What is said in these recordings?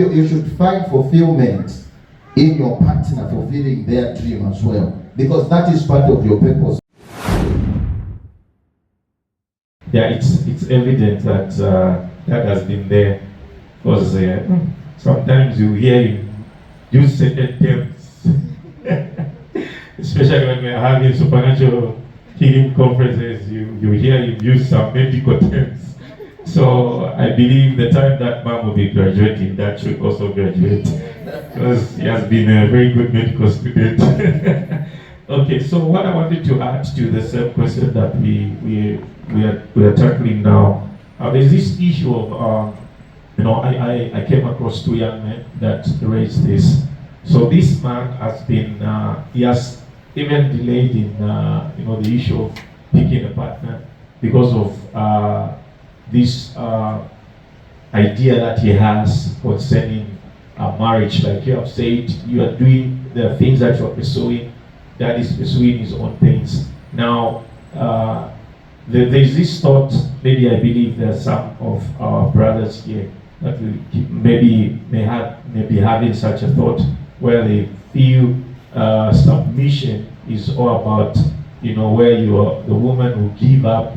You should find fulfillment in your partner fulfilling their dream as well, because that is part of your purpose. Yeah, it's evident that that has been there, because sometimes you hear him use certain terms, especially when we are having supernatural healing conferences. You hear him use some medical terms. So I believe the time that mom will be graduating, that should also graduate, because he has been a very good medical student. Okay, so what I wanted to add to the same question that we are tackling now, there's this issue of I came across two young men that raised this. So this man has been he has even delayed in the issue of picking a partner because of this idea that he has concerning marriage. Like you have said, you are doing the things that you are pursuing, that is pursuing his own things. Now, there's this thought, maybe I believe there are some of our brothers here that may be having such a thought where they feel submission is all about, where the woman will give up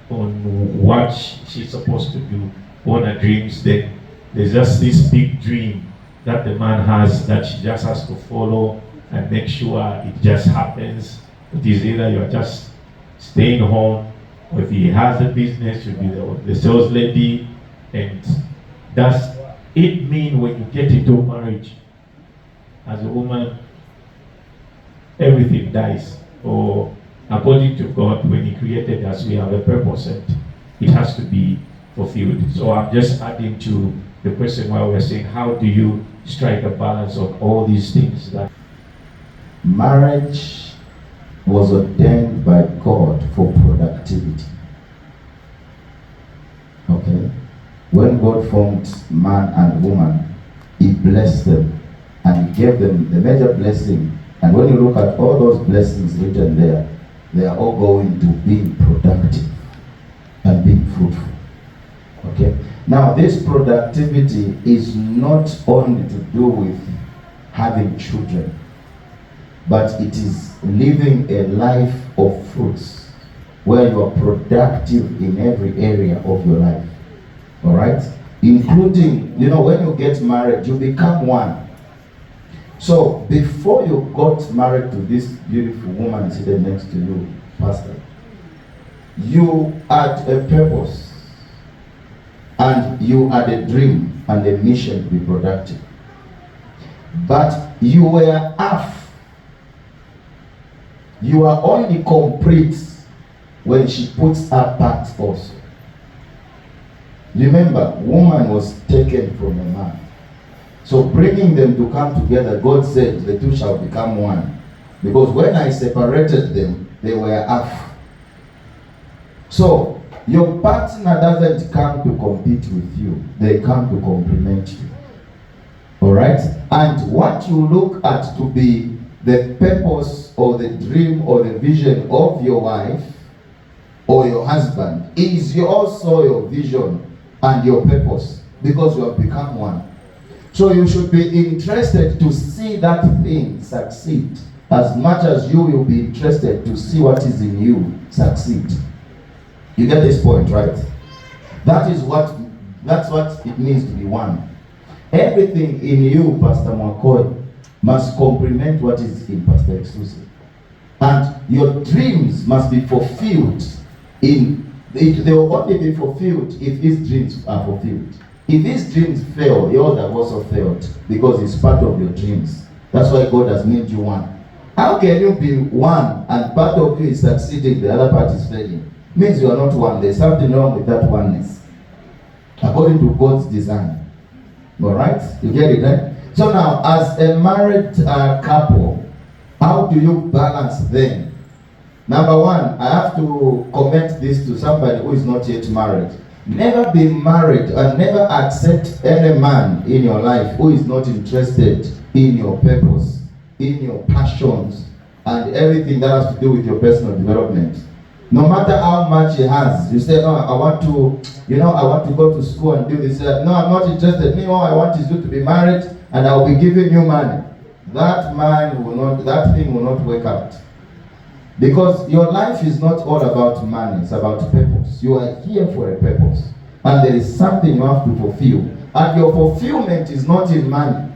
on what she's supposed to do, on her dreams. Then there's just this big dream that the man has that she just has to follow and make sure it just happens. It is either you're just staying home, or if he has a business, you'll be the sales lady. And does it mean when you get into marriage, as a woman, everything dies? Or according to God, when He created us, we have a purpose and it has to be fulfilled. So I'm just adding to the question while we're saying, how do you strike a balance of all these things? That marriage was ordained by God for productivity. Okay? When God formed man and woman, He blessed them and He gave them the major blessing. And when you look at all those blessings written there, they are all going to being productive and being fruitful. Okay? Now, this productivity is not only to do with having children, but it is living a life of fruits where you are productive in every area of your life. All right? Including, when you get married, you become one. So, before you got married to this beautiful woman sitting next to you, Pastor, you had a purpose and you had a dream and a mission to be productive. But you were half. You are only complete when she puts her part also. Remember, woman was taken from a man. So bringing them to come together, God said the two shall become one. Because when I separated them, they were half. So your partner doesn't come to compete with you. They come to complement you. Alright? And what you look at to be the purpose or the dream or the vision of your wife or your husband is also your vision and your purpose, because you have become one. So you should be interested to see that thing succeed as much as you will be interested to see what is in you succeed. You get this point, right? That's what it means to be one. Everything in you, Pastor McCoy, must complement what is in Pastor Exclusive. And your dreams must be fulfilled they will only be fulfilled if his dreams are fulfilled. If his dreams fail, yours have also failed, because it's part of your dreams. That's why God has made you one. How can you be one and part of you is succeeding, the other part is failing? It means you are not one. There's something wrong with that oneness, according to God's design. Alright? You get it, right? So now, as a married couple, how do you balance them? Number one, I have to comment this to somebody who is not yet married. Never be married and never accept any man in your life who is not interested in your purpose, in your passions, and everything that has to do with your personal development. No matter how much he has, you say, no, I want to go to school and do this. No, I'm not interested. Me, all I want is you to be married and I'll be giving you money. That thing will not work out. Because your life is not all about money, it's about purpose. You are here for a purpose. And there is something you have to fulfill. And your fulfillment is not in money.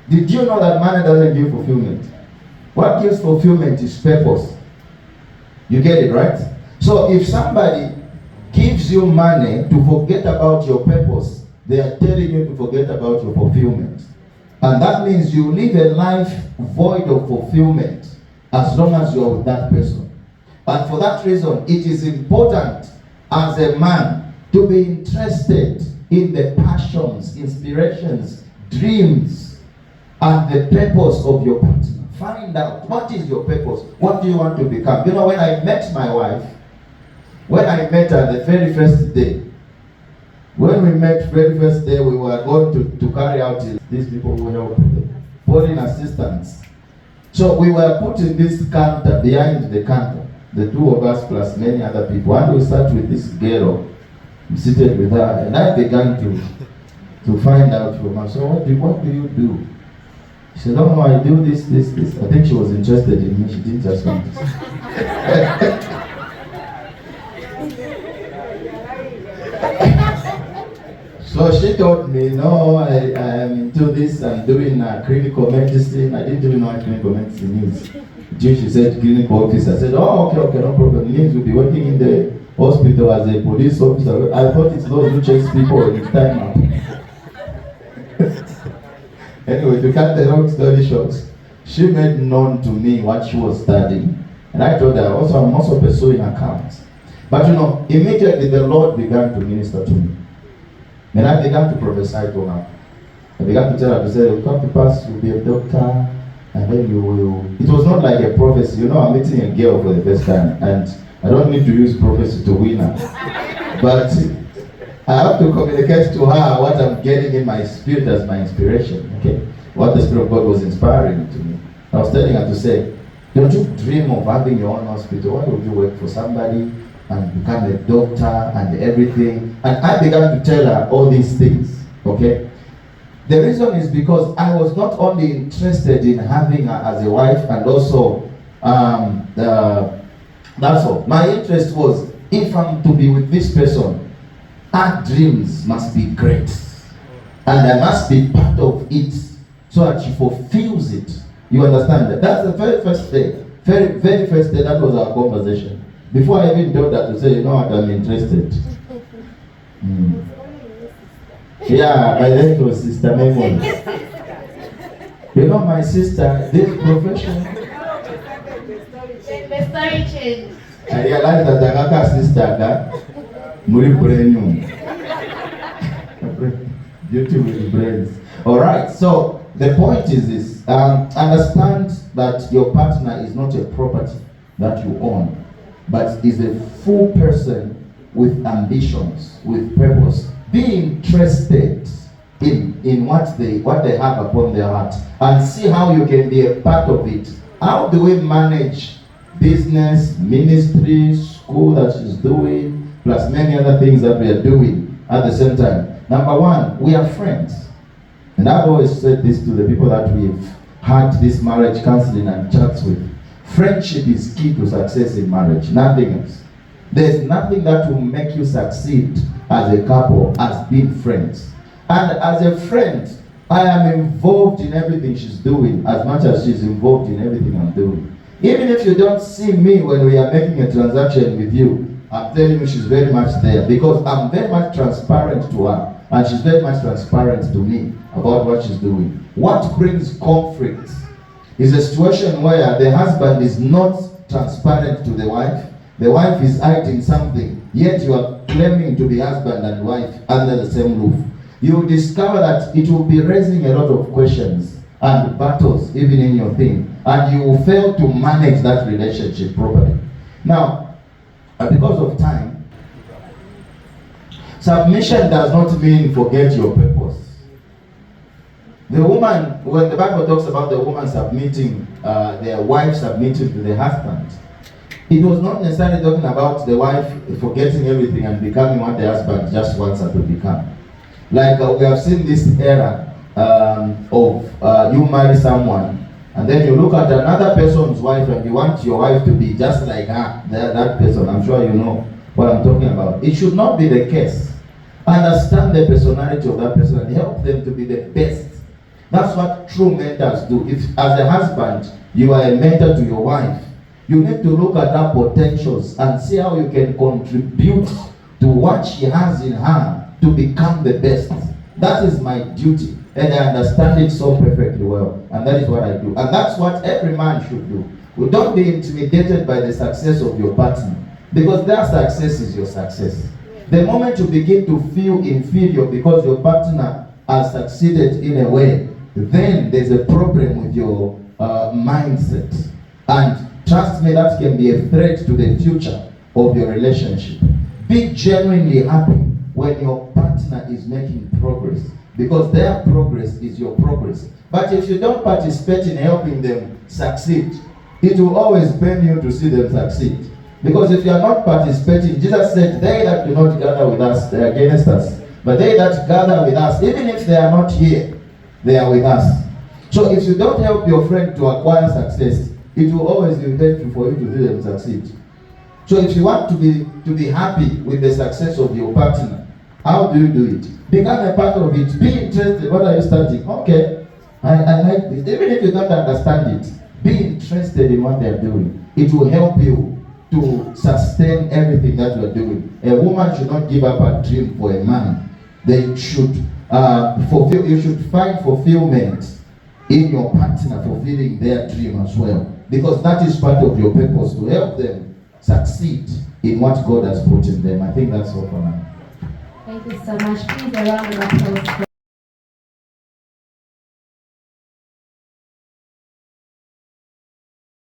Did you know that money doesn't give fulfillment? What gives fulfillment is purpose. You get it, right? So if somebody gives you money to forget about your purpose, they are telling you to forget about your fulfillment. And that means you live a life void of fulfillment as long as you are with that person. And for that reason, it is important as a man to be interested in the passions, inspirations, dreams, and the purpose of your partner. Find out what is your purpose. What do you want to become? You know, when I met my wife, when I met her the very first day, when we met very first day, we were going to carry out these people who help foreign assistants. So we were put in this counter, behind the counter, the two of us plus many other people. And we sat with this girl, seated with her, and I began to find out from her. So what do you do? She said, oh, I do this. I think she was interested in me. She didn't just want to. So she told me, no, I am into this. I'm doing clinical medicine. I didn't even know what clinical medicine means. She said clinical officer. I said, oh, okay, no problem. It means you'll be working in the hospital as a police officer. I thought it's those who chase people in time out. Anyway, to cut the long story short, she made known to me what she was studying. And I told her, I'm also pursuing accounts. But immediately the Lord began to minister to me. And I began to prophesy to her. I began to tell her, to say, you'll come to pass, you'll be a doctor, and then you will... It was not like a prophecy. I'm meeting a girl for the first time, and I don't need to use prophecy to win her. But I have to communicate to her what I'm getting in my spirit as my inspiration, okay? What the Spirit of God was inspiring to me. I was telling her to say, don't you dream of having your own hospital? Why would you work for somebody and become a doctor and everything? And I began to tell her all these things, okay? The reason is because I was not only interested in having her as a wife, and also, that's all. My interest was, if I'm to be with this person, her dreams must be great. And I must be part of it so that she fulfills it. You understand that? That's the very first day. Very first day, that was our conversation. Before I even told her to say, you know what, I'm interested. Yeah, my name was Sister Memon. My sister, this profession. The story changed. I realized that the other sister, Muri Brenu. Beauty with brains. Alright, so the point is this. Understand that your partner is not a property that you own, but is a full person with ambitions, with purpose. Be interested in what they have upon their heart, and see how you can be a part of it. How do we manage business, ministry, school that she's doing, plus many other things that we are doing at the same time? Number one, we are friends. And I've always said this to the people that we've had this marriage counseling and chats with. Friendship is key to success in marriage, nothing else. There's nothing that will make you succeed as a couple as being friends. And as a friend, I am involved in everything she's doing as much as she's involved in everything I'm doing. Even if you don't see me when we are making a transaction with you, I'm telling you she's very much there, because I'm very much transparent to her, and she's very much transparent to me about what she's doing. What brings conflict is a situation where the husband is not transparent to the wife is hiding something, yet you are claiming to be husband and wife under the same roof. You will discover that it will be raising a lot of questions and battles even in your thing, and you will fail to manage that relationship properly. Now, because of time, submission does not mean forget your purpose. The woman, when the Bible talks about the woman submitting, their wife submitting to the husband, It was not necessarily talking about the wife forgetting everything and becoming what the husband just wants her to become. Like we have seen this era of you marry someone and then you look at another person's wife and you want your wife to be just like that person. I'm sure you know what I'm talking about. It should not be the case. Understand the personality of that person and help them to be the best. That's what true mentors do. If as a husband you are a mentor to your wife, you need to look at her potentials and see how you can contribute to what she has in her to become the best. That is my duty, and I understand it so perfectly well, and that is what I do. And that's what every man should do. We don't be intimidated by the success of your partner, because their success is your success. The moment you begin to feel inferior because your partner has succeeded in a way, then there's a problem with your mindset. And trust me, that can be a threat to the future of your relationship. Be genuinely happy when your partner is making progress, because their progress is your progress. But if you don't participate in helping them succeed, it will always pain you to see them succeed. Because if you are not participating, Jesus said, they that do not gather with us, they are against us. But they that gather with us, even if they are not here, they are with us. So if you don't help your friend to acquire success, it will always be painful for you to see them succeed. So if you want to be happy with the success of your partner, how do you do it? Become a part of it. Be interested. What are you studying? Okay, I like this. Even if you don't understand it, be interested in what they are doing. It will help you to sustain everything that you are doing. A woman should not give up her dream for a man. They should fulfill. You should find fulfillment in your partner fulfilling their dream as well, because that is part of your purpose, to help them succeed in what God has put in them. I think that's all for now. Thank you so much. Please, a round of applause.